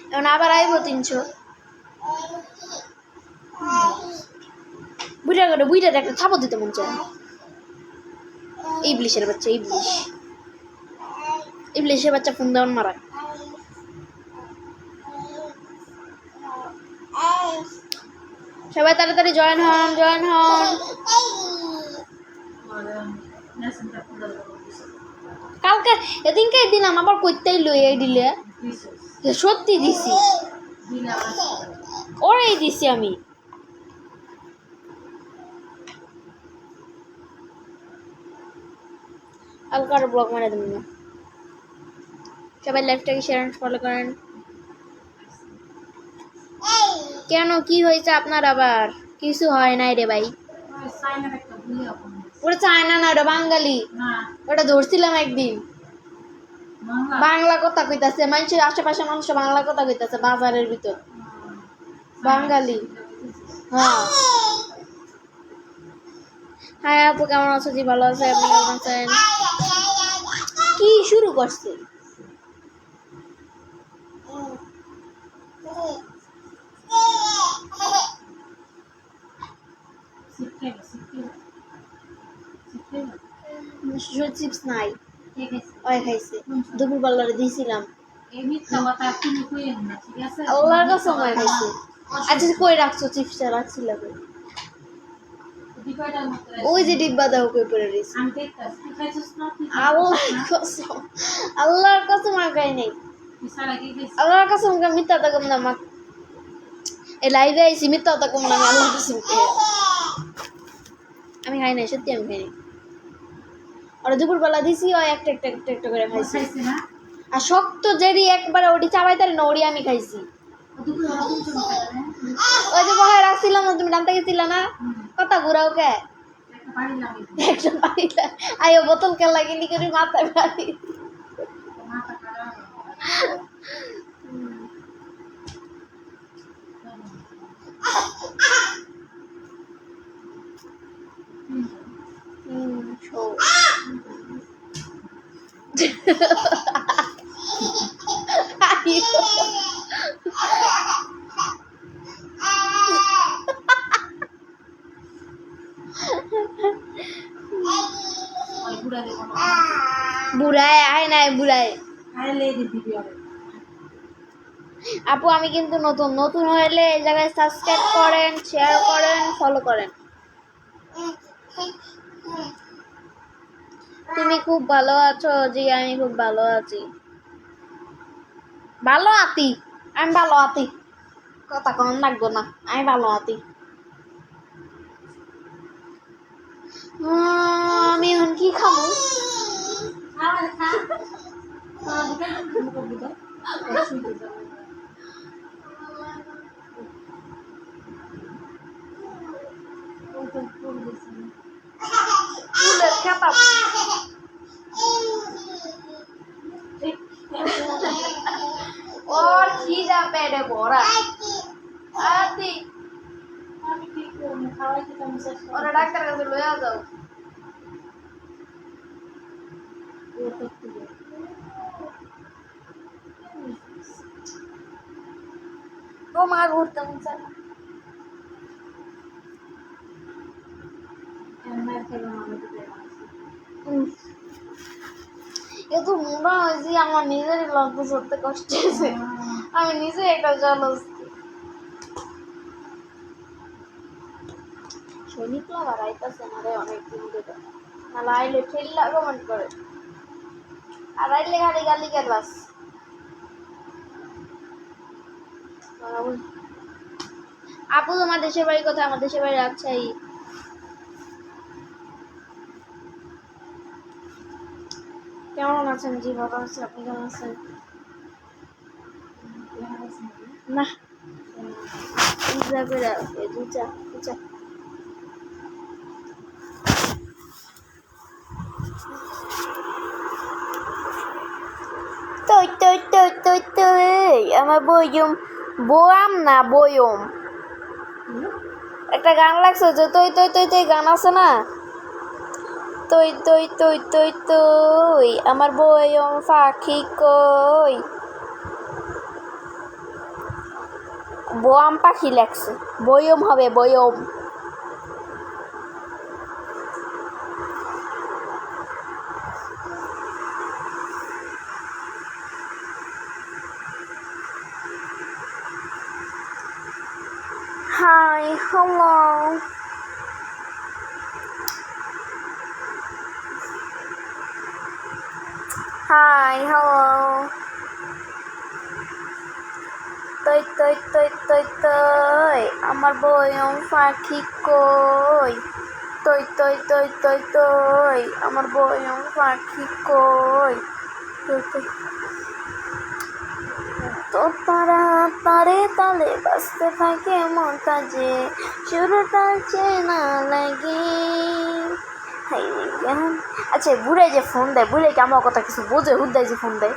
এখন আবার আইব 300 বুড়া করে বুড়া একটা থাপড় দিতে মন চায় ইবলিশের বাচ্চা ইবলিশের বাচ্চা ফোন দেওয়ান মারা সবাই তাড়াতাড়ি জয়েন হন কালকে এদিনকে দিলাম আবার কইতেই লই এই দিলে সত্যি দিছি ওরাই দিছি আমি কালকার ব্লগ মারা দেবেন না সবাই লাইভটাকে শেয়ার এন্ড ফলো করেন কেন কি হয়েছে আপনার আবার কিছু হয় নাই রে ভাই ওটা চায়না না ওটা বাঙালি ওটা ধরছিলাম একদিন বাংলা কথা কইতাছে মানুষের আশেপাশে মানুষ বাংলা কথা কইতাছে বাজারের ভিতর বাঙালি হ্যাঁ হাই আপু কেমন আছো জি ভালো আছে আপনি কেমন আছেন কি শুরু করছে চিপস নাই ওই খাইছে দুপুর বেলারে দিয়েছিলাম আল্লাহর কাছে সময় খাইছে আচ্ছা কই রাখছো চিপসটা রাখছিল ওই যে ডিব্বা দাও কই পড়ে রইছে আল্লাহর কাছে মার গাই নাই আল্লাহর কাছে মুখে মিথ্যা থাকুম না মা এই লাইভে আইসি মিথ্যা থাকুম না আমি আল্লাহর কাছে আমি খাই নাই সত্যি আমি খাই নাই আর দুপুরবেলা দিছি ওই একটা করে খাইছি আর শক্ত যেরি একবারে ওটি চাবাইতারি না ওটি আমি খাইছি ওই যে বহায় রাখছিলাম তুমি জানতে গেছিল না কথা ঘুরাও কে একটা পানিলা আয়ো বোতল কে লাগিনি করে মাথায় পানি বুড়ায় আয় নাই বুড়ায় আপু আমি কিন্তু নতুন হলে এই জায়গায় সাবস্ক্রাইব করেন শেয়ার করেন ফলো করেন তুমি খুব ভালো আছো জি আমি খুব ভালো আছি আমি ভালো আছি কথা কোন লাগবো না আমি ভালো আছি আমি এখন কি খাবো ফুলের খেতা ওর খিদা পেটে ভরা আতি আমি কি করব খাওয়াইতে চামচা ওরা ডাক্তার কাছে লইয়া যাও তো মা ঘুরতে চামচা এত মোটা হয়েছি আমার নিজেরই লজ্জা করতে কষ্ট হয়েছে আমি নিজে একটা জলস শনিকলা বাড়াইতেছে না রে অনেকদিন ধরে নাহলে আইলে ঠেল্লা কমেন্ট করে আর আইলে খালি গালি গালাস আপু তোমার দেশের বাড়ি কোথায় আমার দেশের বাড়ি রাজশাহী কেমন আছেন জি ভালো আছি আপনি কেমন আছেন না আমার বয়াম না বয়ম একটা গান লাগছে যে তৈ তৈ তৈ তৈ গান আছে না তৈ তৈ তৈ তৈ তৈ আমার বয়ম পাখি কই বোয়াম পাখি লেখছে, বয়ম হবে বয়ম। হাই হ্যালো, হাই হ্যালো, তৈ তৈ তৈ তৈ তৈ আমার বয়ম পাখি কই, তৈ তৈ তৈ তৈ তৈ আমার বয়ম পাখি কই, তৈ তৈ। তো তারা তারে তালে বাঁচতে থাকে মন কাজে, শুরুটা চেনা লাগে। আচ্ছা বুড়ে যে ফোন দেয়, বুড়ে কি আমার কথা কিছু বোঝে? হুদ্দায় যে ফোন দেয়।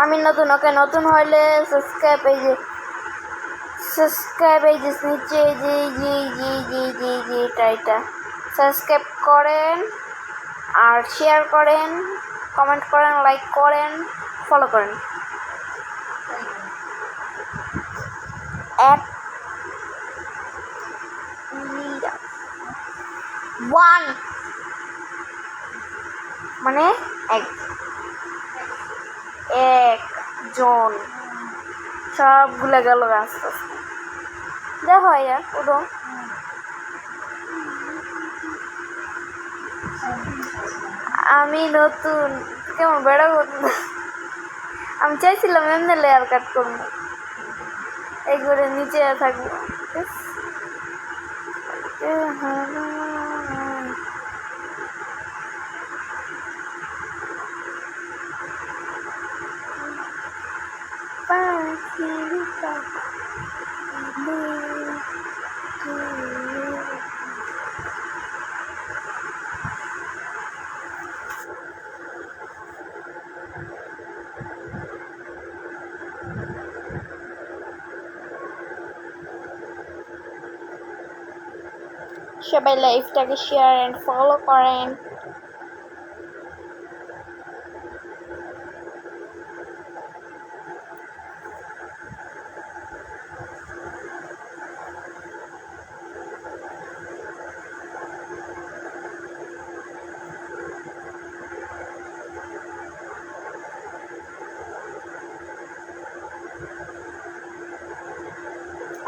আমি নতুন, ওকে নতুন হইলে সাবস্ক্রাইব এই যে নিচে জি জি জি জি জি জি এটা সাবস্ক্রাইব করেন আর শেয়ার করেন, কমেন্ট করেন, লাইক করেন, ফলো করেন। এক ওয়ান মানে একজন, সবগুলো গেল আস্তে আস্তে। দেখো ইয়ার পুরো আমি নতুন, কেমন বেড়া করবো। আমি চাইছিলাম এমনি লেয়ার কাট করবো, একবারে নিচে থাকবো। সবাই লাইভটাকে শেয়ার এন্ড ফলো করেন।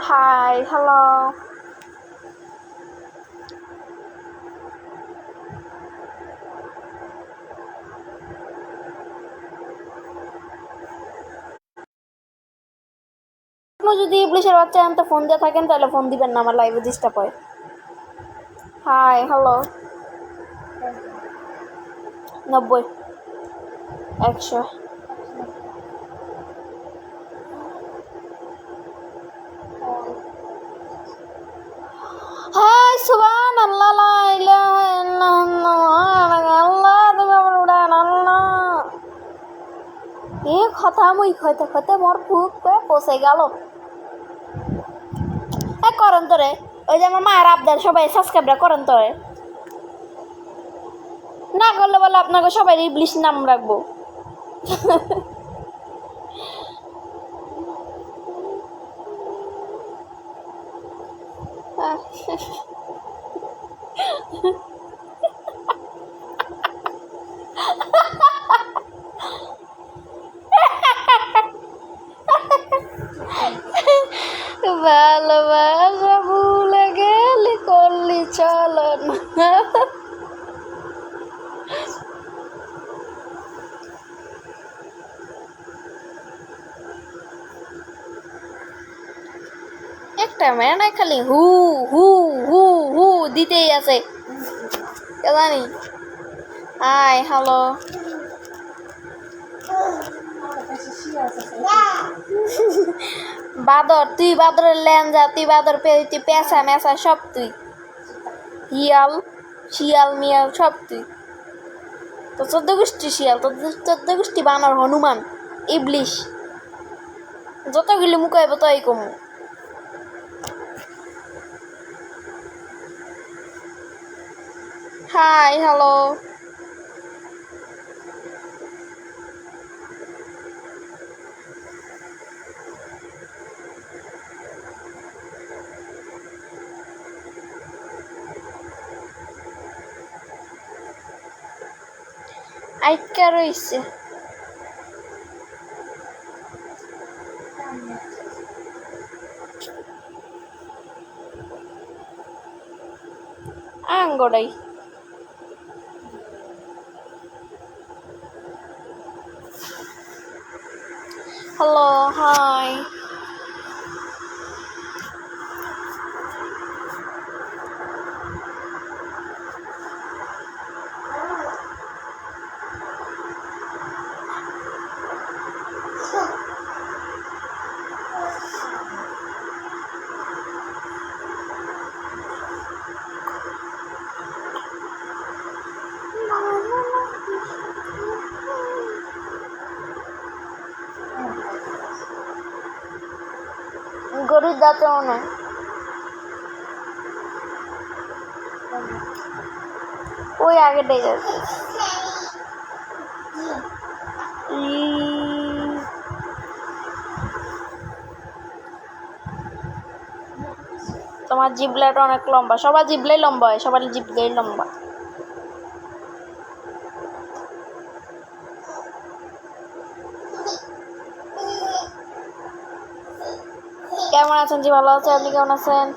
হাই হ্যালো, যদি ইবলিশের বাচ্চা আনতে ফোন দিয়ে থাকেন তাহলে ফোন দিবেন না, আমার লাইভে ডিস্টার্ব হয়। হাই হ্যালো, 90 100 হাই সুবহানাল্লাহ, লা ইলাহা ইল্লাল্লাহ, আল্লাহ তুমি আমার উড়ান আল্লাহ। এ কথা মুই খাইতে খাইতে মোর খুব পচে গেল। করেন তোরে, ওই যে আমার মায়ের আবদার, সবাই সাবস্ক্রাইবটা করেন তোরে, না করলে বলে আপনাকে সবাই ইবলিশ নাম রাখবো। ভালোবাসা ভুলে গেলি করলি চলন। একটা মেয়ে নাই, খালি হু হু হু হু দিতেই আছে, কে জানি। হাই হ্যালো, বাদর, তুই বাদরের ল্যাঞ্জা, তুই বাদর তুই পেঁচা মেচা সব তুই, হিয়াল শিয়াল মিয়াল সব তুই। তো 14 গোষ্ঠী শিয়াল, তো 14 গোষ্ঠী বানর হনুমান ইবলিশ, যতগুলি মুখাইব তই কমু। হাই হ্যালো, আইকা রইছে আঙ্গড়াই। হ্যালো হাই, গরুর দাঁতও নয়, ওই আগেটাই যাচ্ছে। তোমার জিবলাটা অনেক লম্বা, সবার জিবলাই লম্বা হয়, সবার জিবলাই লম্বা। কেমন আছেন জি? ভালো আছে, আপনি কেমন আছেন?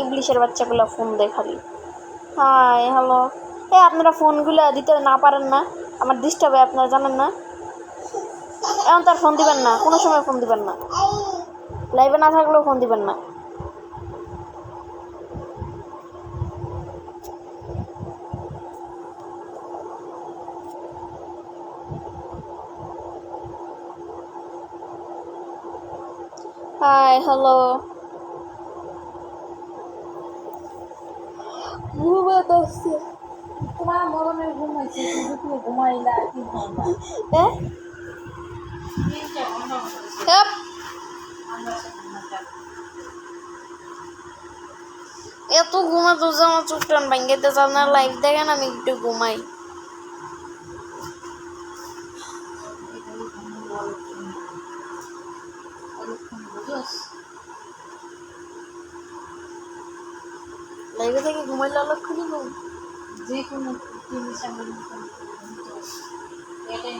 ইংলিশের বাচ্চাগুলো ফোন দেয় খালি। হাই হ্যালো, আপনারা ফোনগুলো দিতে না পারেন না? আমার ডিস্টার্ব হয়, আপনারা জানেন না? এখন তো আর ফোন দিবেন না, কোনো সময় ফোন দিবেন না, লাইভে না থাকলেও ফোন দিবেন না। হাই হ্যালো, ঘুমাতেছে তোমার মরণের ঘুম হয়েছে, তুমি ঘুমাইলা কি ঘুমা? এত ঘুমাতো যে আমার চোখ টান ভাঙ্গিতে চান না, লাইভ দেখেন আমি একটু ঘুমাই। লাইভে থেকে ঘুমাইলে অলক্ষণই ঘুম। যে কোনো জিনিস আমি এটাই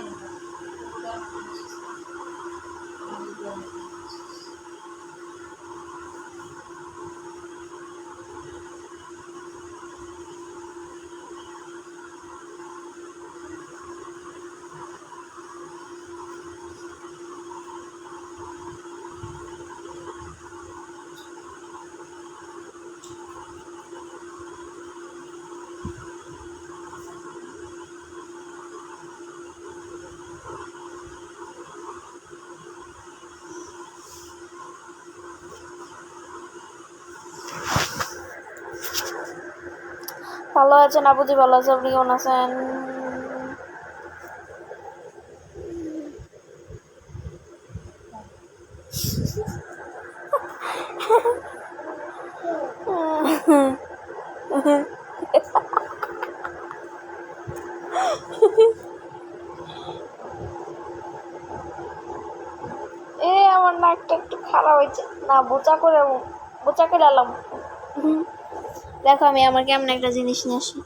ভালো আছেন আপুজি, ভালো আছে, আপনি কেমন আছেন? আমার নাকটা একটু খারাপ হয়েছে না, বোচা করে এলাম। দেখো আমি আমার কেমন একটা জিনিস নিয়ে আসি।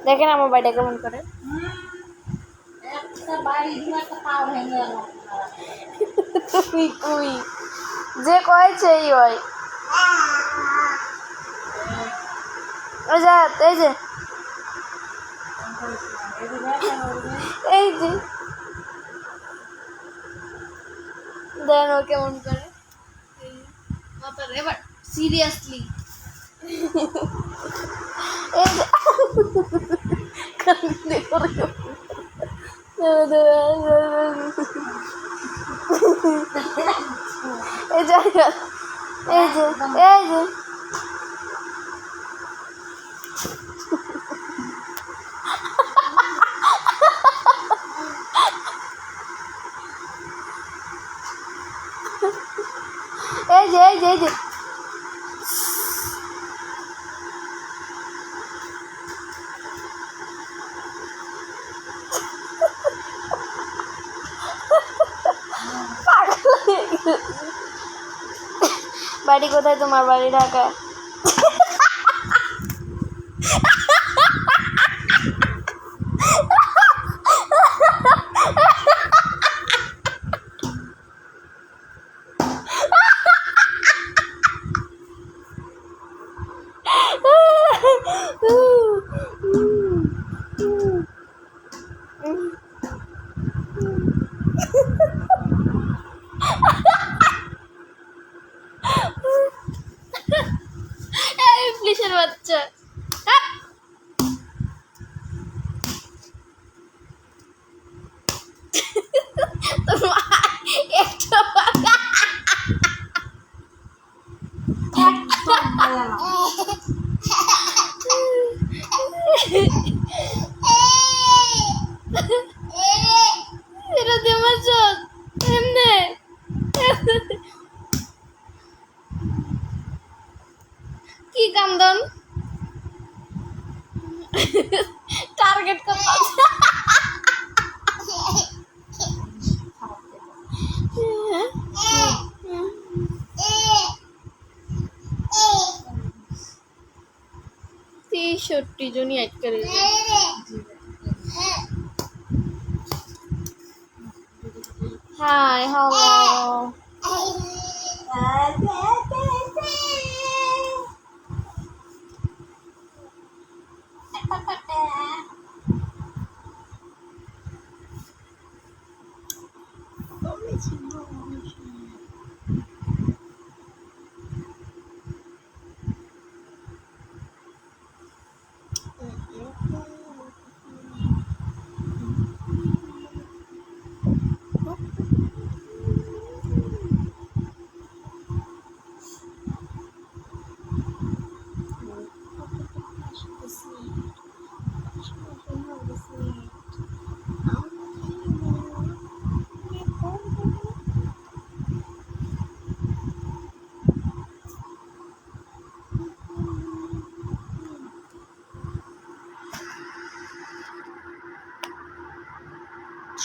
দেখেন আমার বাড়িটা কেমন করে। একটা বাড়ি দিয়ে একটা পাও ভেঙে গেল তুই কুই যে কয় সেই হয়। ওই যা এই যে এই যে দেন ও কেমন করে মাতার এবার সিরিয়াসলি এই যে কান্দে করে এই যে এই যে এই যে এই যে এই যে এই যে বাড়ি কোথায় তোমার? বাড়ি ঢাকায়। পুলিশের বাচ্চা এটা দেওয়ার চোখ এমনি কি কান্দন টার্গেট করতে 63 জনই অ্যাড করে হাই হ্যালো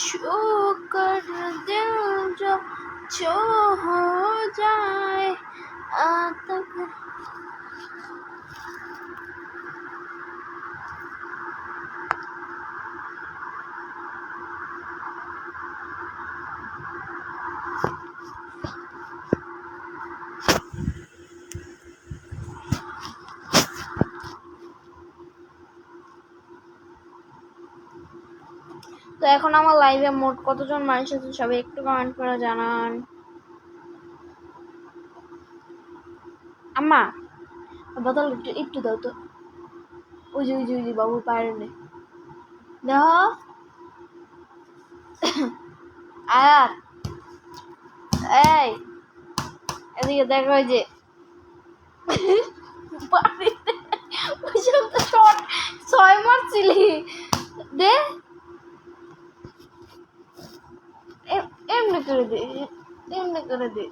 छू कर दिल जो छू हो जाए तक তো এখন আমার লাইভে মোট কতজন মানুষ আছে সবাই একটু কমেন্ট করে জানান। আম্মা বোতল একটু একটু দাও তো। ওই যে ওই যে ওই যে বাবু পারে নে দেখো আয়াত এই এদিকে দেখো ওই যে ওই যে তো শর্ট 6 মারছিলি দে এমনি করে দে এমনি করে দে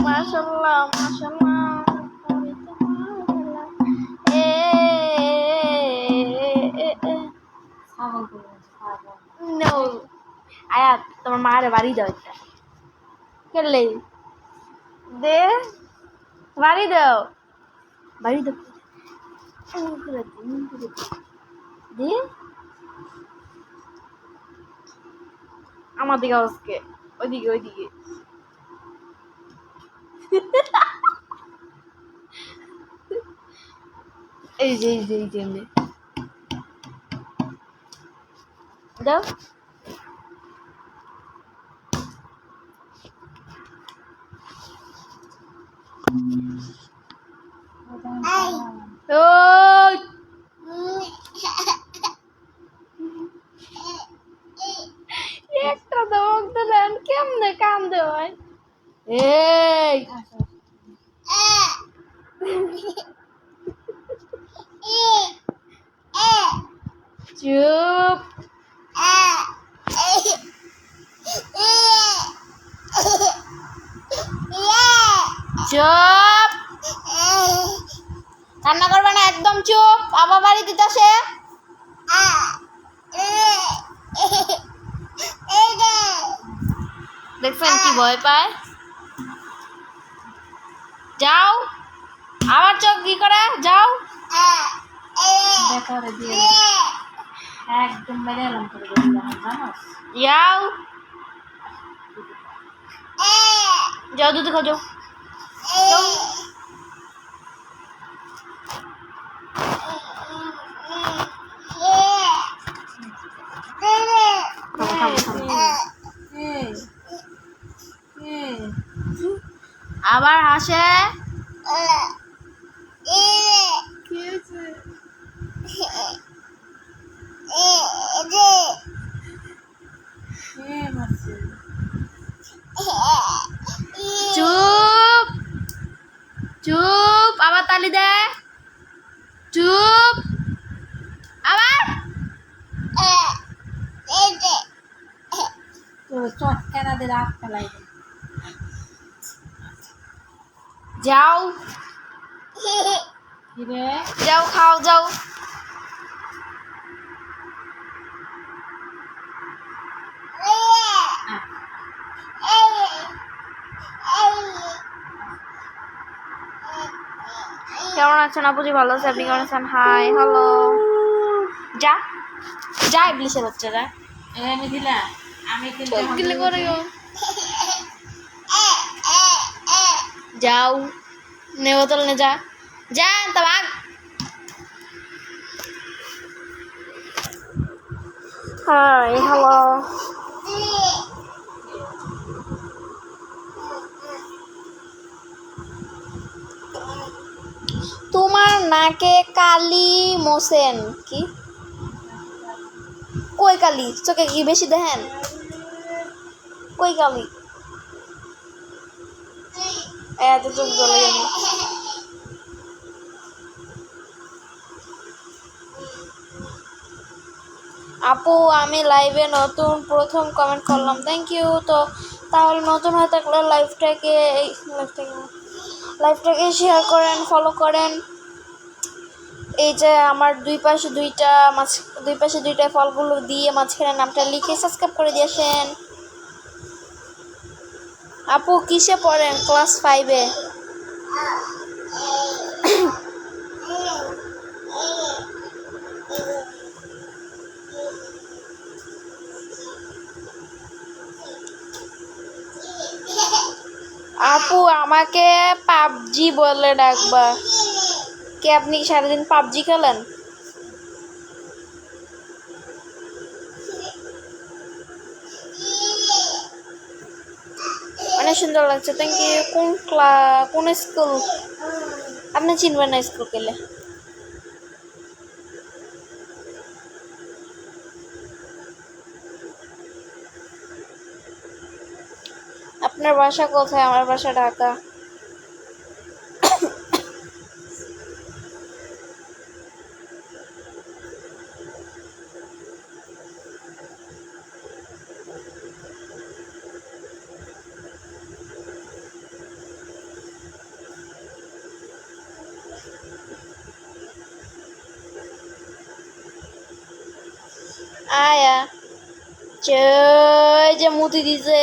মাশাআল্লাহ মাশাআল্লাহ এ নো আয়াত তোমার মারে বাড়ি দাও একটা খেললে দে বাড়ি দাও বাড়ি দাও দে আমার দিকে আজকে ওইদিকে ওইদিকে এই যে এই যে এই যে এমনি। দাও ওই একটা দমক দিলেন কেমনে কান্দে হয় এই চুপ চুপ কান্না করবে না একদম চুপ আবার বাড়ি দিতেছে দেখছেন কি ভয় পায় যাও আবার চোখ কি করে যাও দেখো রে দিয়ে একদম মেরে এলাম করে দিলাম জানো যাও যাও দুধ খাও যাও যাও। এই এই আবার হাসে কি হয়েছে মারছে চুপ চুপ আবার তালি দে চুপ আবার তো চটকানা দিয়ে রাত ফেলাই যাও কি রে যাও খাও যাও কেমন আছেন আপুজি ভালো আছে আপনি কেমন আছেন হাই হ্যালো যা যা ইবলিশের বাচ্চারা আমি দিলা আমি কিলে করে যাও নে বোতল নে যা যা তা ভাগ হাই হ্যালো তোমার নাকে কালি মোসেন কি কই কালি চোখে কি বেশি দেখেন কই কালি এত চোখ জ্বলে যাবে আপু আমি লাইভে নতুন প্রথম কমেন্ট করলাম থ্যাংক ইউ তো তাহলে নতুন হয়ে থাকলে লাইভটাকে শেয়ার করেন ফলো করেন এই যে আমার দুই পাশে দুইটা ফলগুলো দিয়ে মাঝখানে নামটা লিখে সাবস্ক্রাইব করে দিয়েছেন আপু কিসে পড়েন ক্লাস 5-এ আপু আমাকে পাবজি বলে ডাকবা কে আপনি কি সারাদিন পাবজি খেলেন অনেক সুন্দর লাগছে থ্যাংক ইউ কোন স্কুল আপনি চিনবেন না স্কুল গেলে আপনার বাসা কোথায় আমার বাসা ঢাকা আয়া যে মুতি দিছে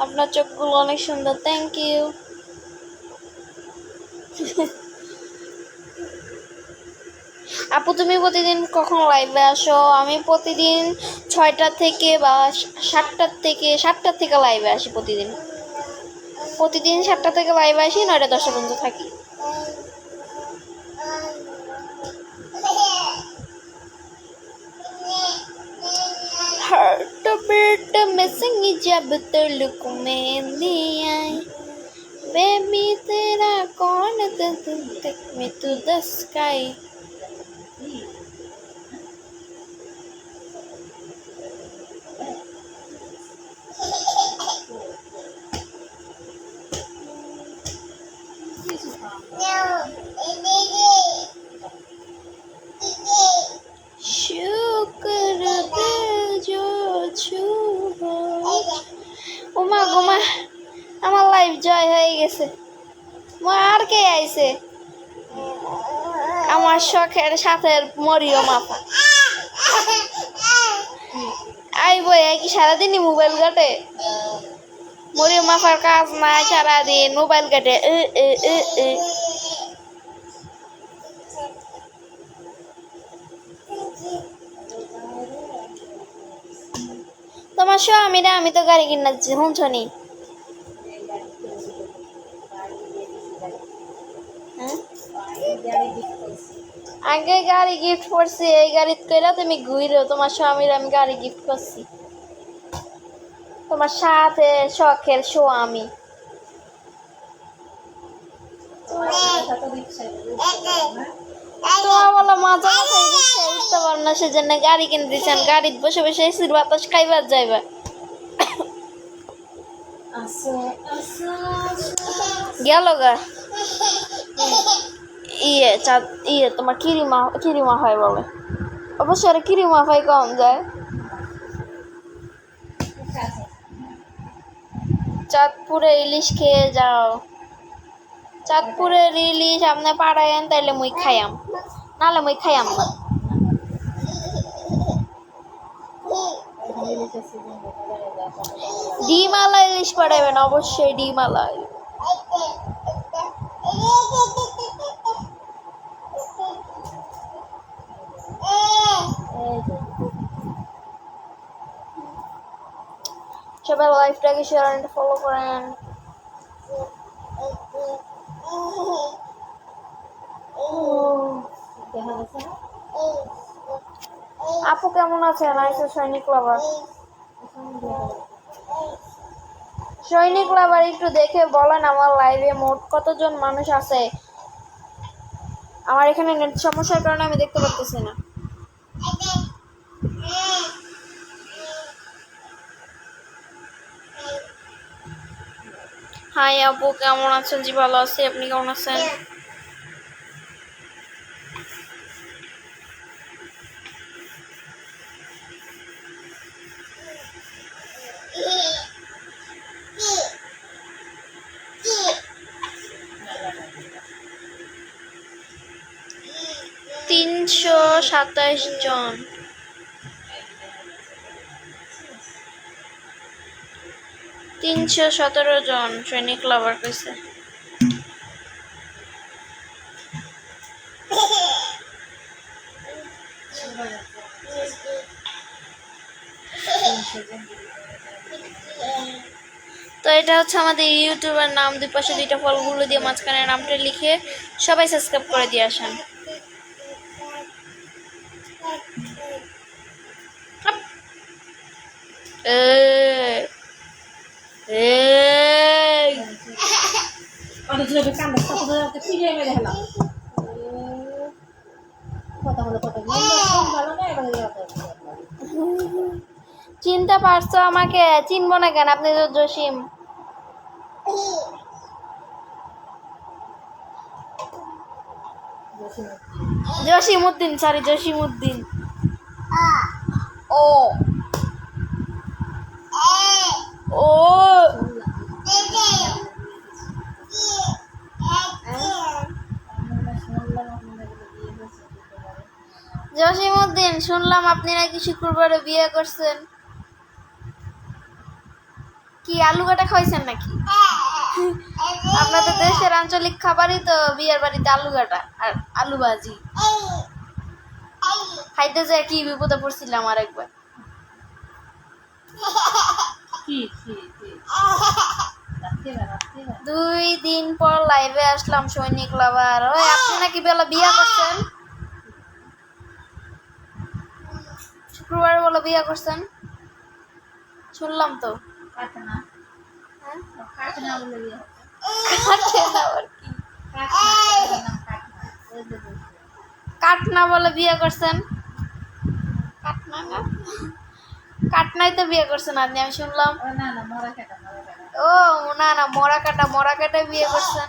আপনার চোখগুলো অনেক সুন্দর থ্যাংক ইউ আপু তুমি প্রতিদিন কখন লাইভে আসো? আমি প্রতিদিন 6টা থেকে বা 7টার থেকে লাইভে আসি প্রতিদিন। 7টা থেকে লাইভে আসি, 9টা 10টা পর্যন্ত থাকি। Heart beat missing जब तुलुक में दिया बेबी तेरा कौन तक में तू द स्काई। शुक्र दिल जो छू ওমা গোমা আমার লাইফ জয় হয়ে গেছে। আর কে আইছে? আমার শখের সাথে মরিও মাপা আইব। কি সারাদিনই মোবাইল ঘাটে? মরিও মাপার কাজ নাই, সারাদিন মোবাইল ঘাটে। তোমার স্বামীরা আমি তো গাড়ি কিনাচ্ছি শুনছনি? আগে গাড়ি গিফট করছি, এই গাড়ি কইরা তুমি ঘুরো। তোমার স্বামীর আমি গাড়ি গিফট করছি, তোমার সাথে শখের স্বামী। তোমার বলো মজা মাথায় রিক্সায় উঠতে পারো না, সেজন্য গাড়ি কিনে দিচ্ছেন। গাড়িতে বসে বসে এসির বাতাস খাইবার যাইবা। গেল গা তোমার কিরিমা হয় বলে। অবশ্য আর কিরিমা হয় কম যায়। চাঁদপুরে ইলিশ খেয়ে যাও। চাঁদপুরের ইলিশ আপনি পাড়ায়েন তাইলে মুই খাইয়াম, নাহলে মুই খাইয়াম না। ডিমালা ইলিশ পাঠাবেন অবশ্যই, ডিমালা। সবাই লাইভটাকে শেয়ার এন্ড ফলো করেন। আপু কেমন আছেন? আইসো সৈনিক লাভার। সৈনিক লাভার একটু দেখে বলেন আমার লাইভে মোট কতজন মানুষ আছে। আমার এখানে নেট সমস্যার কারণে আমি দেখতে পারতেছি না। হাই আপু কেমন আছেন? জি ভালো আছি, আপনি কেমন আছেন? তিনশো 27 জন। 317 জন সৈনিক লাভার কইছে। তো এটা হচ্ছে আমাদের ইউটিউবের নাম, দুই পাশে দুইটা ফলগুলো দিয়ে মাঝখানে নামটা লিখে সবাই সাবস্ক্রাইব করে দিয়ে আসেন। চিনতে পারছো আমাকে? চিনবো না কেন? আপনি তো জসিম। জসিমউদ্দিন, সরি জসিমউদ্দিন। ও ও জসিমউদ্দিন, শুনলাম আপনি নাকি শুক্রবারে বিয়ে করছেন। কি আলু কাটা খাইছেন নাকি? আপনাদের দেশের আঞ্চলিক খাবারই তো বিয়ের বাড়িতে আলু কাটা আর আলু ভাজি। খাইতে যায় কি বিপদে পড়ছিলাম আর একবার। কি কি কি 2 দিন পর লাইভে আসলাম সৈনিক লাভার। ওই আপনি নাকি বেলা বিয়া করছেন, শুক্রবার বলে বিয়া করছেন শুনলাম তো। কাটে না হ্যাঁ? কাটে না বলে বিয়ে কাটে না আবার কি? কাটনা বলে বিয়ে করছেন, কাটনা না, কাটনাই তো বিয়ে করছেন আপনি, আমি শুনলাম। না না মরা কাটা ও না না, মরা কাটা বিয়ে করছেন।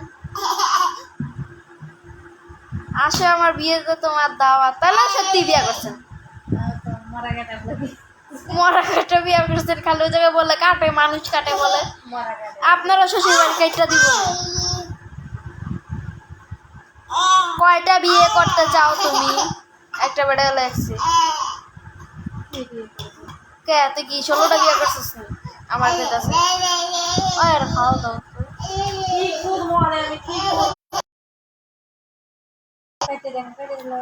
আসে আমার বিয়েতে তোমার দাওয়াত, তাহলে সত্যি বিয়ে করছেন। মরা কাটা বলে মরা কাটা বিয়ে করছেন, খালি ওই জায়গায় বলে কাটে, মানুষ কাটে বলে। মরা কাটা আপনারা শ্বশুর বাড়ি কেটটা দিব না। কয়টা বিয়ে করতে চাও তুমি? একটা বেড়ে লাগছে কে, তুই কি 16টা বিয়ে করছিস না? আমার কাছে আছে। ওই আর খাও দাও। কি খুব মরে আমি কি কেটে দেন কেটে দিল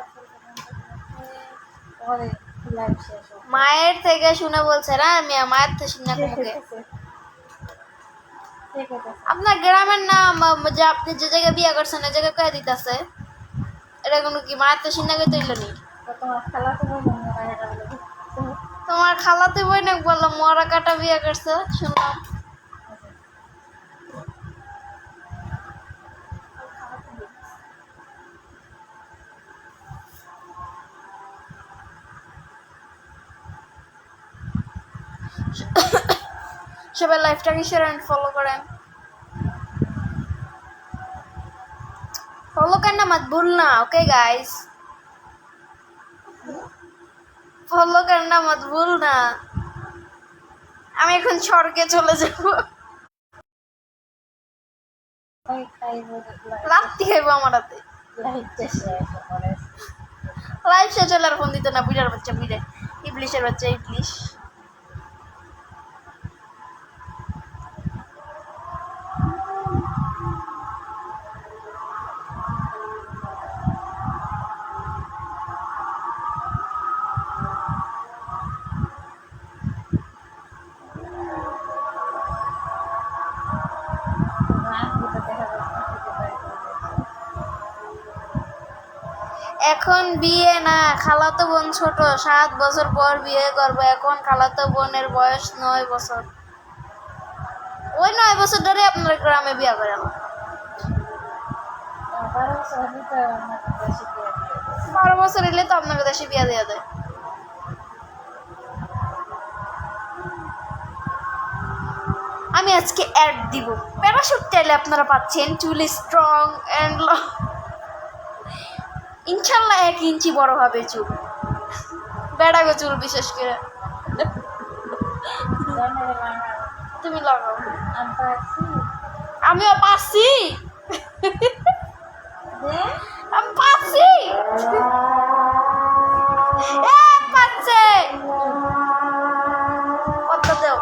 পরে লাইভ শেষ মায়ের থেকে শুনে বলছে না, আমি মায়ের থেকে শুনে মুখে। আপনার গ্রামের নাম যে আপনি যে জায়গায় বিয়ে করছেন ওই জায়গায় কয়ে দিতেছে, এটা কোনো কি মায়ের থেকে শুনে গিয়ে তৈল নি? তোমার খেলা তো মরা কাটা বলে তোমার খালাতে বই না বললো মরা কাটা বিয়ে করছে শুনলাম। সবাই লাইভটাকে শেয়ার এন্ড ফলো করেন। फॉलो करना मत भूलना, ओके गाइस, फॉलो करना मत भूलना। আমি এখন স্বর্গে চলে যাব, ওই খাইবো লাত্তি খাইবো আমার হাতে। লাইভ শেষ করে লাইভ শেষ হলে আর ফোন দিত না, বুড়ার বাচ্চা বুড়ে, ইবলিশের বাচ্চা ইবলিশ। এখন বিয়ে না, খালাতো বোন ছোট, 7 বছর পর বিয়ে করবো। এখন খালাতো বোনের বয়স 9 বছর। ওই 9 বছর ধরে আপনার গ্রামে বিয়ে করেন। 12 বছর এলে তো আপনাকে দেশে বিয়ে দেওয়া দেয়। আমি আজকে অ্যাড দিব, প্যারাশুট চাইলে আপনারা পাচ্ছেন। চুল স্ট্রং অ্যান্ড ইনশাল্লাহ 1 ইঞ্চি বড় হবে চুল, বেড়াগো চুল বিশেষ করে। তুমি লাগাও, আমিও পারছি, আমি পারছি, পাচ্ছে কত দেও।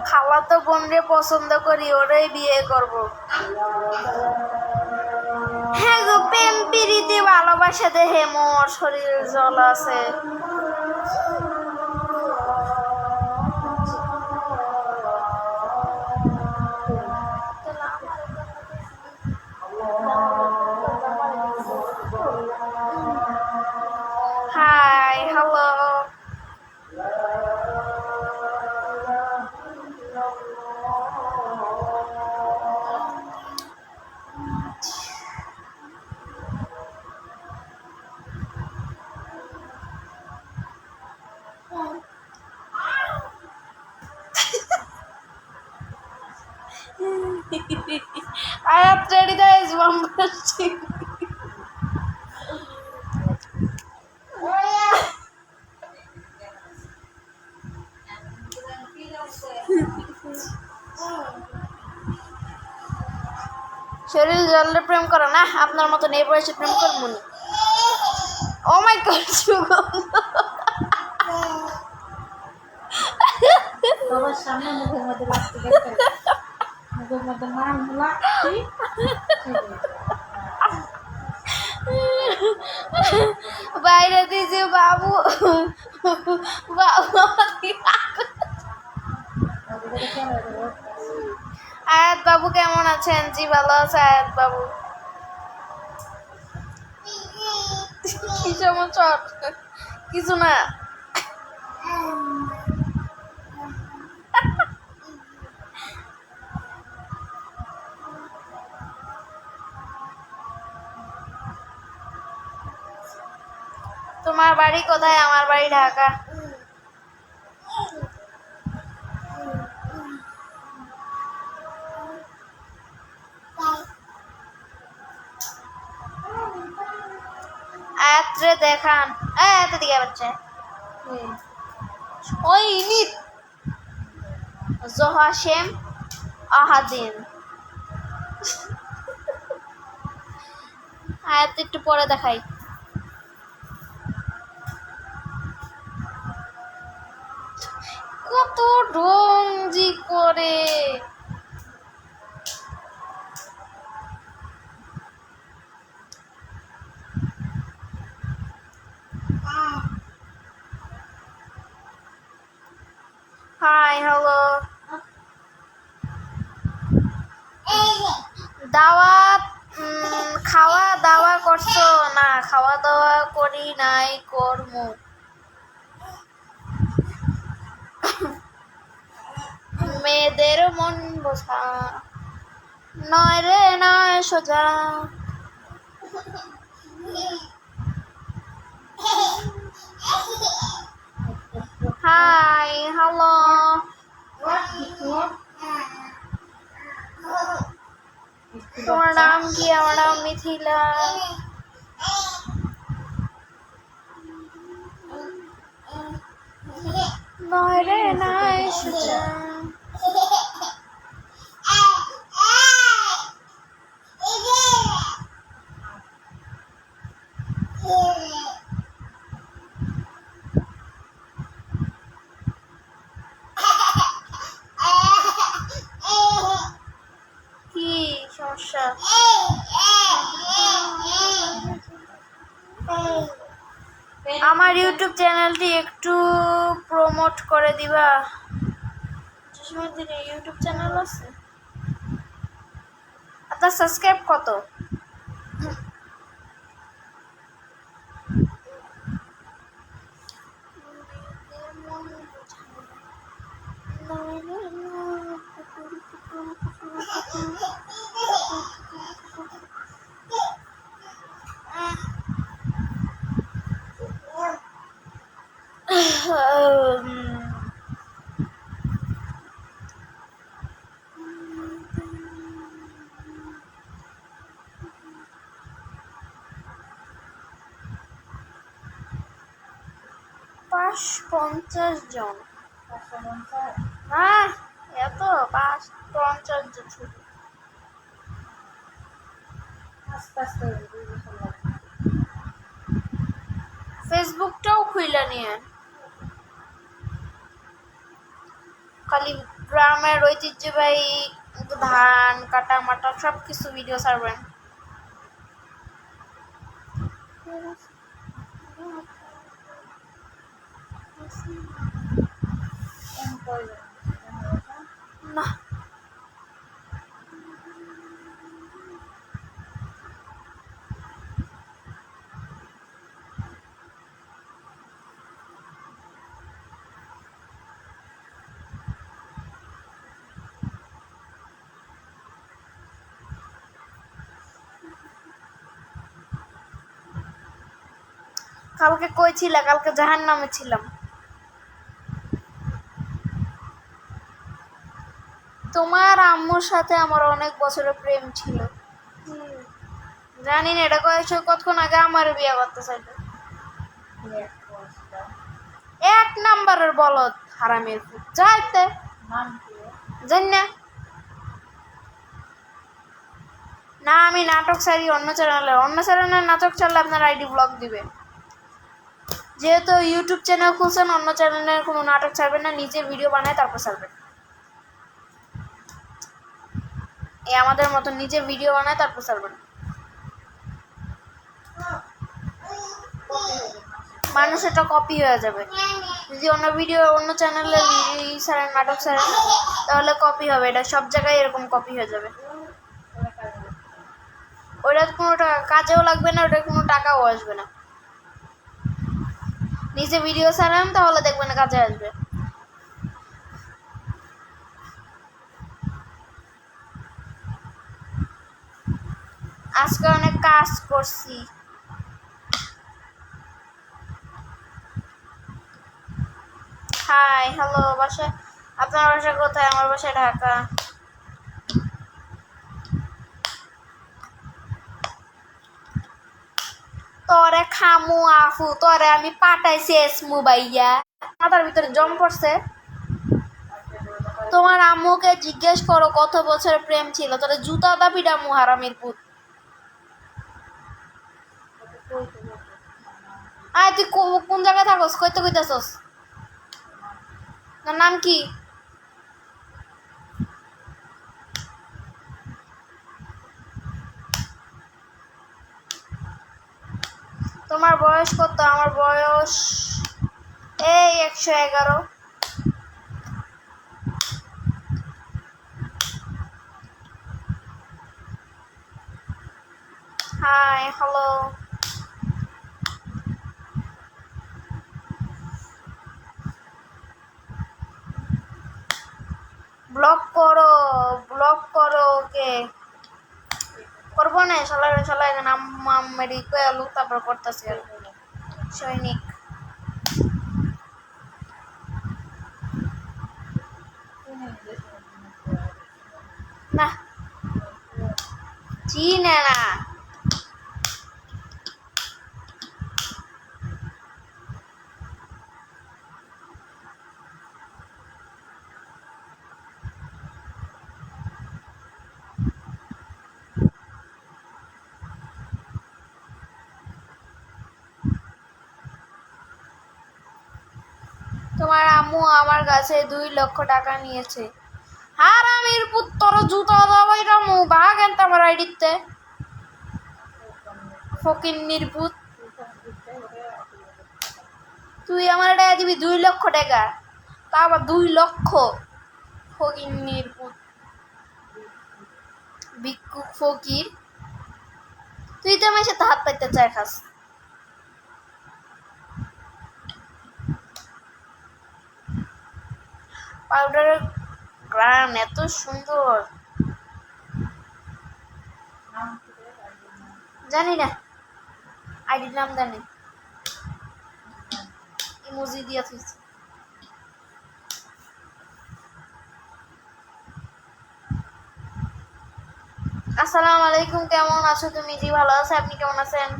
খালাতো বোনরে পছন্দ করি, ওরাই বিয়ে করব। হ্যাঁ গো, প্রেম প্রীতি ভালোবাসা দেহে মোর শরীর জল আছে। আয়াত রেডি গাইস বাম্পারছি শরীর জলে প্রেম করে না আপনার মতন এই বয়সে প্রেম করবো না ও মাই গড সবার সামনে মুখের মধ্যে লাগতে দেখতে মুখের মধ্যে নাম লাগছি বাইরে দিয়েছে বাবু বাবু আয়াত বাবু কেমন আছেন জি ভালো আছে আয়াত বাবু কি সমস্যা কিছু না তোমার বাড়ি কোথায় আমার বাড়ি ঢাকা আয়াত্রে দেখান এত দিকে বাচ্চা ওই ইনিত জোহাশেম আহাদিন আয়াত একটু পরে দেখাই কত ঢংজি করে হাই হ্যালো দাওয়াত খাওয়া দাওয়া করছো না খাওয়া দাওয়া করি নাই করমু মেয়েদের মন বোঝা নয় রে নয় সোজা হাই হ্যালো তোমার নাম কি আমার নাম মিথিলা নয় রে নয় সোজা কি সমস্যা আমার ইউটিউব চ্যানেলটি একটু প্রমোট করে দিবা ইউটিউব চ্যানেল আছে আপনার সাবস্ক্রাইব কত পাঁচ 50 জন হ্যাঁ এত 50 জন শুধু ফেসবুকটাও খুইলা নিয়ে খালি গ্রামের ঐতিহ্যবাহী ধান কাটা মাটা সব কিছু ভিডিও ছাড়বেন না কালকে কই ছিলা কালকে জাহান্নামে ছিলাম তোমার আম্মুর সাথে আমার অনেক বছরের প্রেম ছিল। জানি না এটা কতক্ষণ আগে আমার বিয়ে করতে চাইলো। এক নাম্বারের বলদ হারামের পুত যাইতে জানি না। না আমি নাটক ছাড়ি অন্য চ্যানেলের নাটক ছাড়লে আপনার আইডি ব্লক দিবে। যেহেতু ইউটিউব চ্যানেল খুলছেন, অন্য চ্যানেলের কোনো নাটক ছাড়বেন না, নিজে ভিডিও বানায় তারপর ছাড়বেন। এই আমাদের মতো নিজে ভিডিও বানায় তারপর ছাড়বেন। মানুষ এটা কপি হয়ে যাবে। যদি অন্য চ্যানেলের ছাড়েন, নাটক ছাড়েন, তাহলে কপি হবে। এটা সব জায়গায় এরকম কপি হয়ে যাবে। ওইটা কোনো কাজেও লাগবে না, ওটা কোনো টাকাও আসবে না। নিজে ভিডিও ছাড়েন তাহলে দেখবেন কাজে আসবে। আজকে অনেক কাজ করছি। হাই হ্যালো, বাসায় আপনার বাসা কোথায়? আমার বাসা ঢাকা। তোরে খামু আফু, তোরে আমি পাঠাইছি এসমু বাইয়া, মাথার ভিতরে জম পড়ছে। তোমার আম্মুকে জিজ্ঞেস করো কত বছরের প্রেম ছিল, তোরে জুতা দাবিটা মু হারামির পুত। আয় তুই কোন জায়গায় থাকস? কইতে কইতাছস? তোর নাম কি? তোমার বয়স কত? আমার বয়স এই 111। Hi hello. ব্লক করো ওকে। করবো না, শালায় নাম মেরি কয়ালু তারপর করতেছি আর সৈনিক। না চিনে না। তোমার আম্মু আমার কাছে 2 লক্ষ টাকা নিয়েছে। হারামির পুত্তর জুতা দাবাইরা মু ভাগ এনতে আমার আইডিতে। ফকিন্নির পুত, তুই আমার টাকা দিবি 2 লক্ষ টাকা, তা আবার 2 লক্ষ। ফকিন্নির পুত, ভিক্ষুক ফকির। তুই তো আমার সাথে হাত পাইতে চাই খাস। পাউডারের গ্রান এত সুন্দর, জানি না আইডির নাম জানি, ইমোজি দিয়া থইছি। আসসালামু আলাইকুম, কেমন আছো তুমি? জি ভালো আছি, আপনি কেমন আছেন?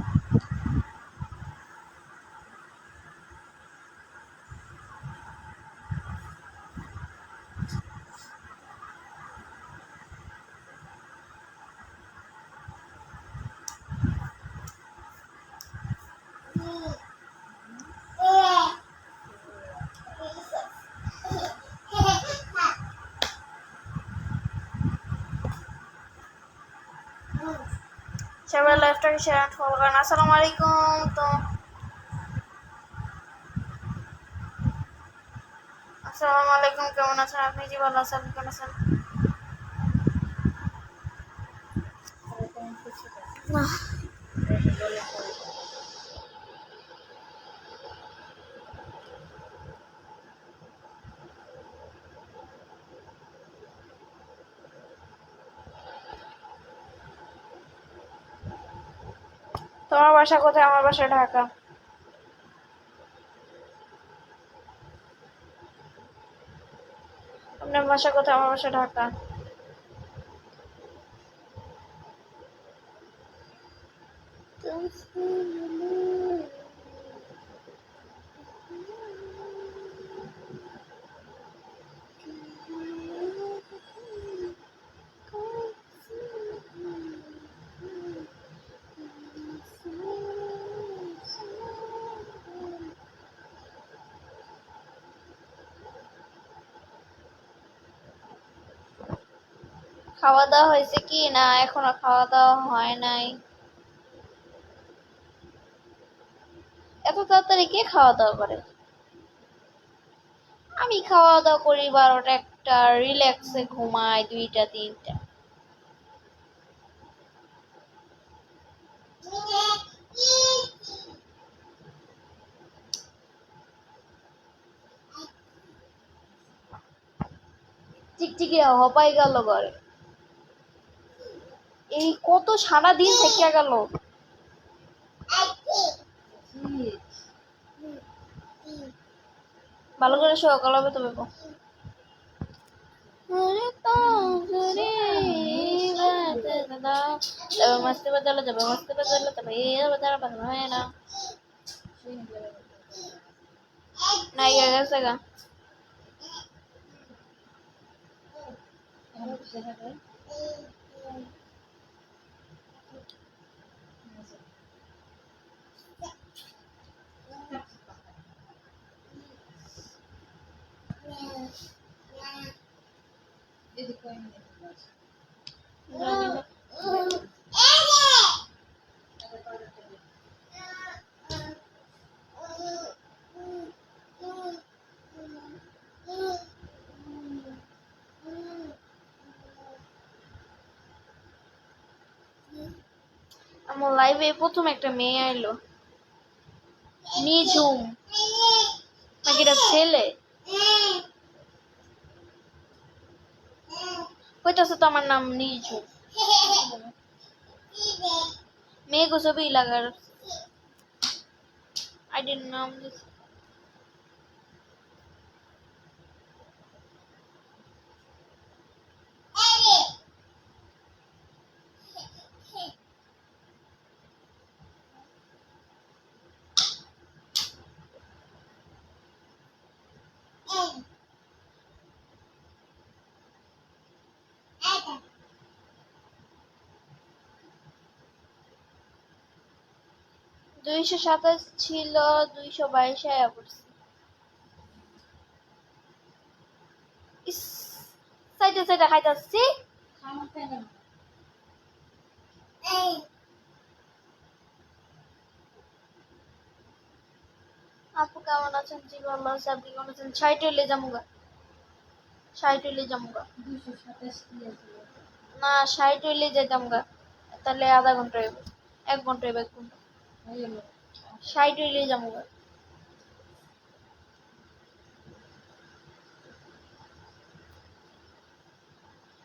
সবাই লাইভটাকে শেয়ার ফলো করেন। আসসালামু আলাইকুম। তো আসসালামু আলাইকুম, কেমন আছেন আপনি? জি ভালো আছেন, আপনি কেমন আছেন? তোমার বাসা কোথায়? আমার বাসা ঢাকা। আপনার বাসা কোথায়? আমার বাসা ঢাকা। খাওয়া দাওয়া হয়েছে কি না? এখনো খাওয়া দাওয়া হয় নাই। এত তাড়াতাড়ি কে খাওয়া দাওয়া করে? আমি খাওয়া দাওয়া করি 12টা 1টা, রিল্যাক্সে ঘুমাই 2টা 3টা। চিকচিকি হপাই গেল ঘরে। এই কত সারা দিন থেকে গেল। ভালো করে সকাল হবে তবে গো। मस्त बदल जब मस्त बदल तब ये बदल बनवाए ना नहीं अगर सगा আমার লাইভে প্রথম একটা মেয়ে আইলো, নিঝুম নাকি এটা ছেলে কইতাছে তো আমার নাম নিঝুম। মেয়ে को ছবি লাগার আইডির নাম দিছে। দুইশো সাতাশ ছিল, 222 আয়া পড়ছে। ইস সাইডে সাইডে খাইতাছি। আপু কেমন আছেন? জি ভালো আছে। আপনি কেমন আছেন? 60 হইলে যামুগা, 60 হইলে যামুগা। না 60 হইলে যাইতামগা, তাহলে আধা ঘন্টা হইব, 1 ঘন্টা হইব, 1 ঘন্টা। 60 হইলে যামুগা।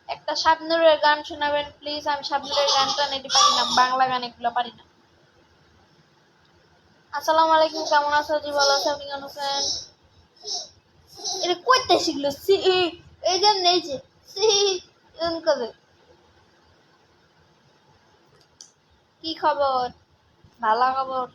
একটা শাবনূরের গান শোনাবেন প্লিজ? আমি শাবনূরের গানটা নিতে পারি না, বাংলা গান এগুলো পারি না। আসসালামু আলাইকুম, কেমন আছো? জি ভালো আছি। আপনি কেমন আছেন? এটা কইতে শিখলো সি এই যে নেই যে সি করে। কি খবর? ভালো খবর।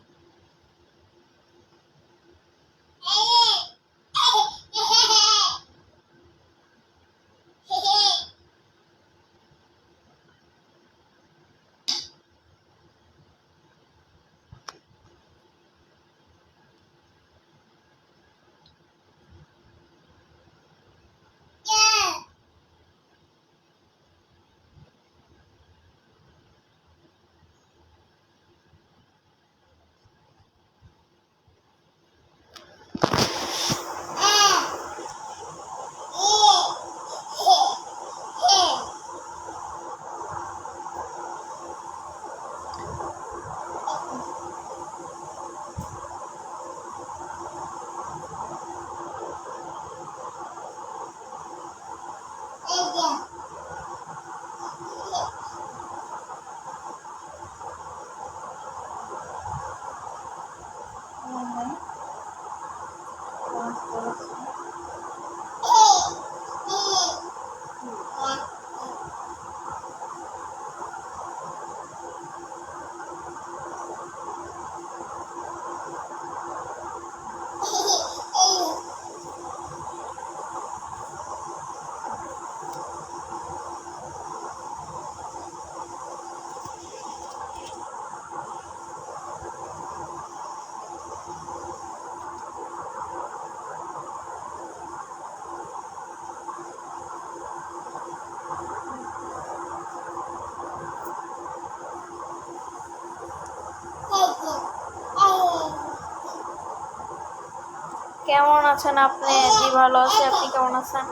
কেমন আছেন আপনি? জি ভালো আছি, আপনি কেমন আছেন?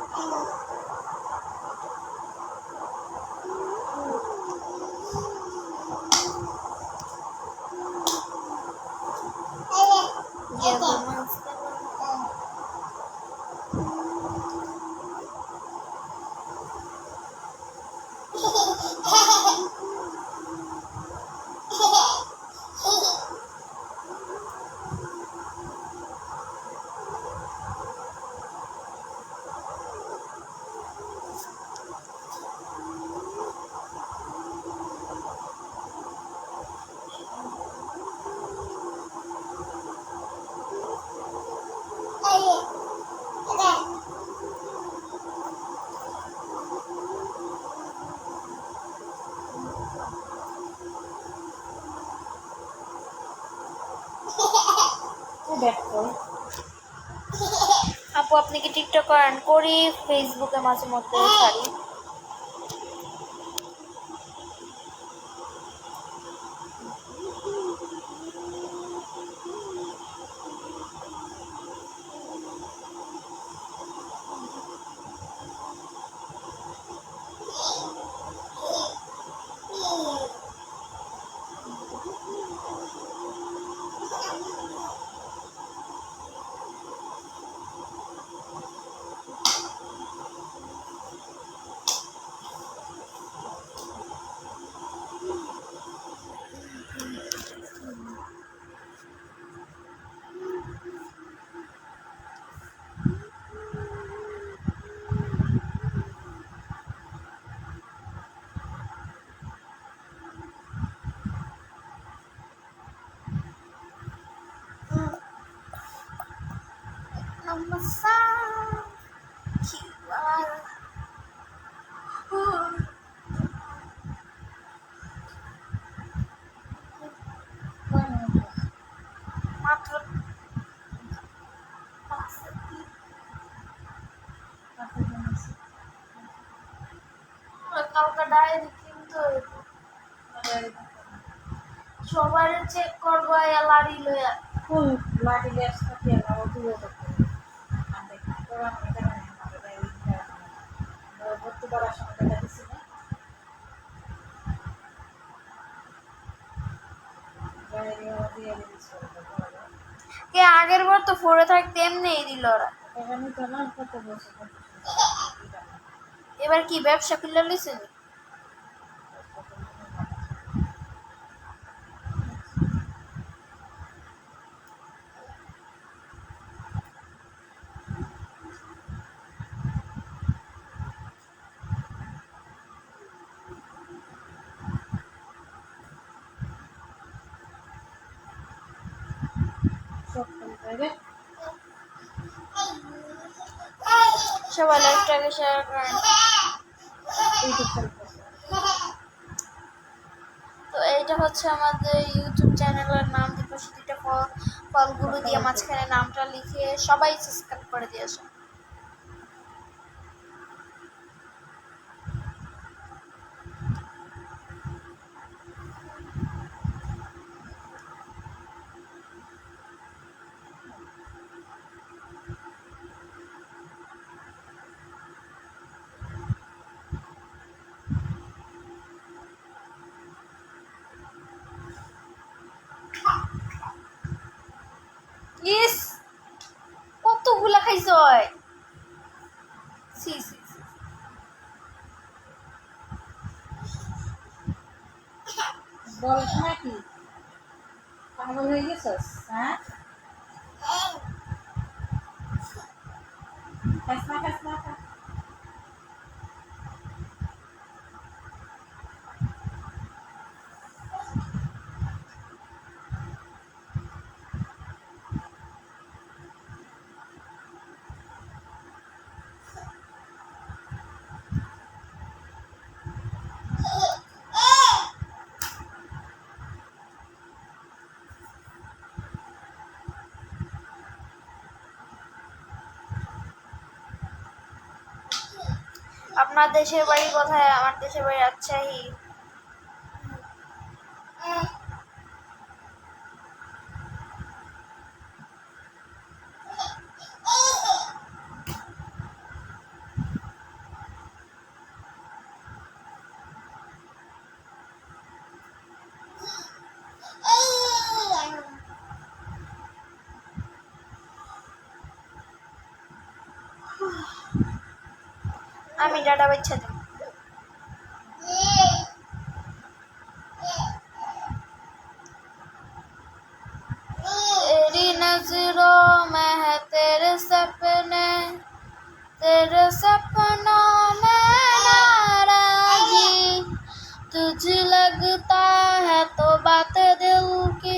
জি আপু। দেখো আপু আপনি কি টিকটক করেন? করি, ফেসবুকে মাঝে মধ্যে ছাড়ি। মাত্র কালকে ডায়েরি কিনতে হইব, সবাই চেক করবো লাড়ি লইয়া। ফুল লাঠি গ্যাস থাকে না ও দূরে থাকে আর দেখি তো আমি জানি না আমাদের ভর্তি করার সময় দেখা দিচ্ছি না দিয়ে দিচ্ছি কে আগের বার তো ফোরে থাকতে এমনিই দিল ওরা। এখানে তো না কত বছর এবার কি ব্যবসা খুলে লিছেন? সব করে সবাই লাইভটাকে শেয়ার করেন। ইউটিউব চ্যানেল তো এইটা হচ্ছে আমাদের ইউটিউব চ্যানেলের নাম, পাশে দুইটা ফলগুলো দিয়ে মাঝখানে নামটা লিখে সবাই সাবস্ক্রাইব করে দিয়েছে। ইস, কতগুলা খাইছ? সি সি সি। বলিস নাকি পাগল হয়ে গেছিস হ্যাঁ খাস না আপনার দেশের বাড়ি কোথায়? আমার দেশের বাড়ি রাজশাহী। আমি ডাটা বাচ্চা দিই। तेरी नजरों में है तेरे सपनों में नाराजी, तुझ लगता है तो बात दिल की,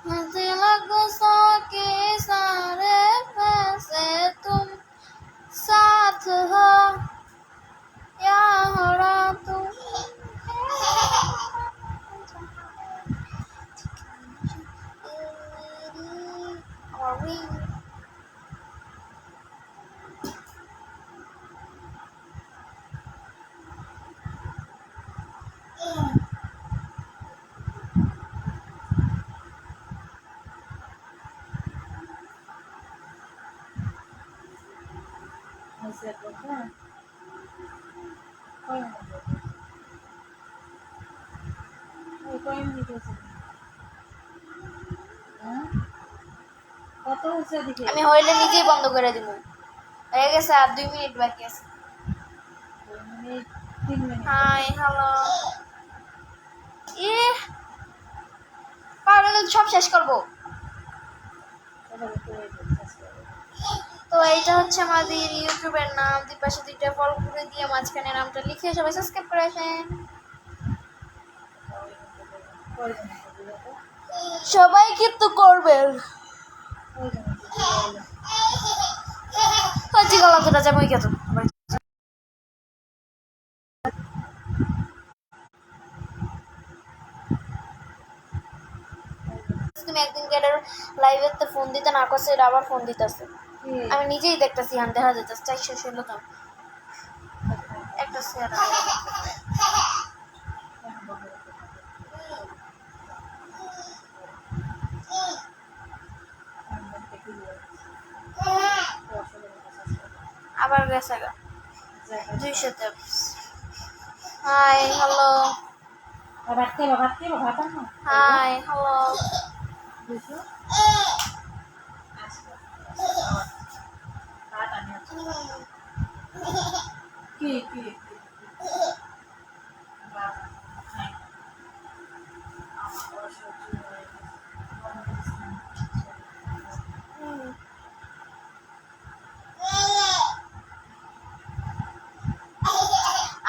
मुझे लगों के सारे पैसे तुम साथ हो या हो तुम। ऐसे बोलते हैं कोई नहीं कैसे কত হচ্ছে দেখে আমি হইলে নিজেই বন্ধ করে দিব। হয়ে গেছে, আর 2 মিনিট বাকি আছে। 3 মিনিট হাই হ্যালো। ই পারলে সব শেষ করবো। তো এইটা হচ্ছে আমাদের ইউটিউবের নাম। পাশে 2টা ফলো করে দিয়ে মাঝখানে নামটা লিখে সবাই সাবস্ক্রাইব করে আসেন। সবাই কিন্তু করবেন। হচ্ছে গলা তোটা যাবো কত তুমি একদিন গেলে লাইভেতে ফোন দিতে না করছে, এটা আবার ফোন দিতেছে। আমি নিজেই দেখতেছি, হান দেখা যেতেছে 416 তো একটা শেয়ার। আবার গেছে গা 200 হাই হ্যালো। Hi hello.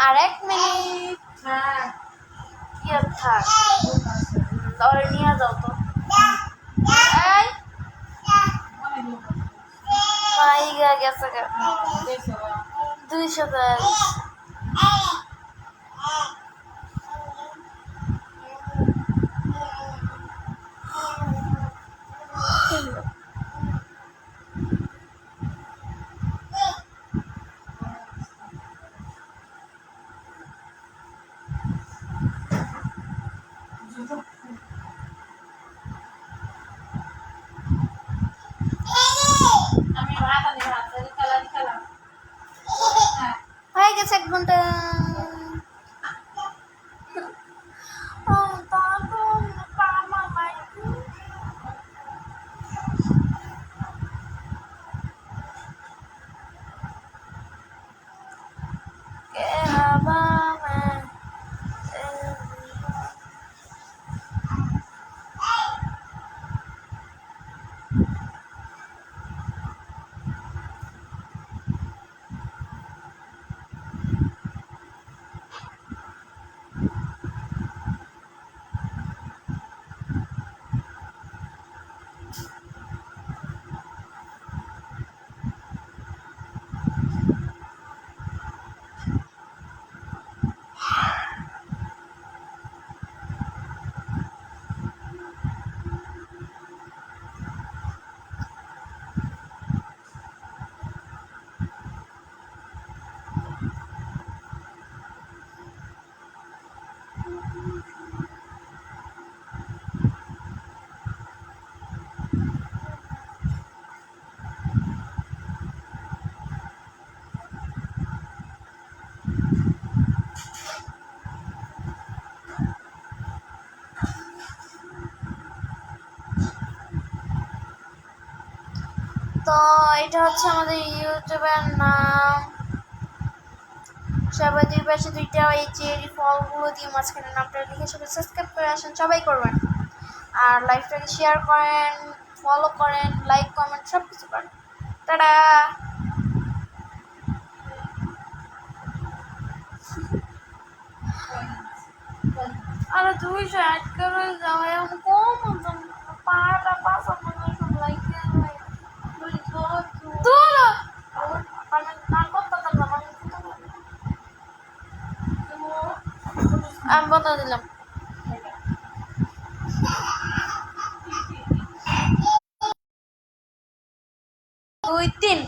আর 1 মিনিট কি আর থাক, তাহলে নিয়ে যাও তো। এই মাইগা গেছে গা 200। হয়ে গেছে 1 ঘন্টা। তো এটা হচ্ছে আমাদের ইউটিউবের নাম। সবাই দুই পাশে দুইটা এই চেরি ফলগুলো দিয়ে মাঝখানে নামটা লিখে সবাই সাবস্ক্রাইব করে আসেন, সবাই করবেন। আর লাইভটাকে শেয়ার করেন, ফলো করেন, লাইক কমেন্ট সব কিছু করেন। টাটা। আরে 200 করে যাওয়া এখন কম পাটা পাঁচা মনে লাইক আমি বন্ধ দিলাম। 2 3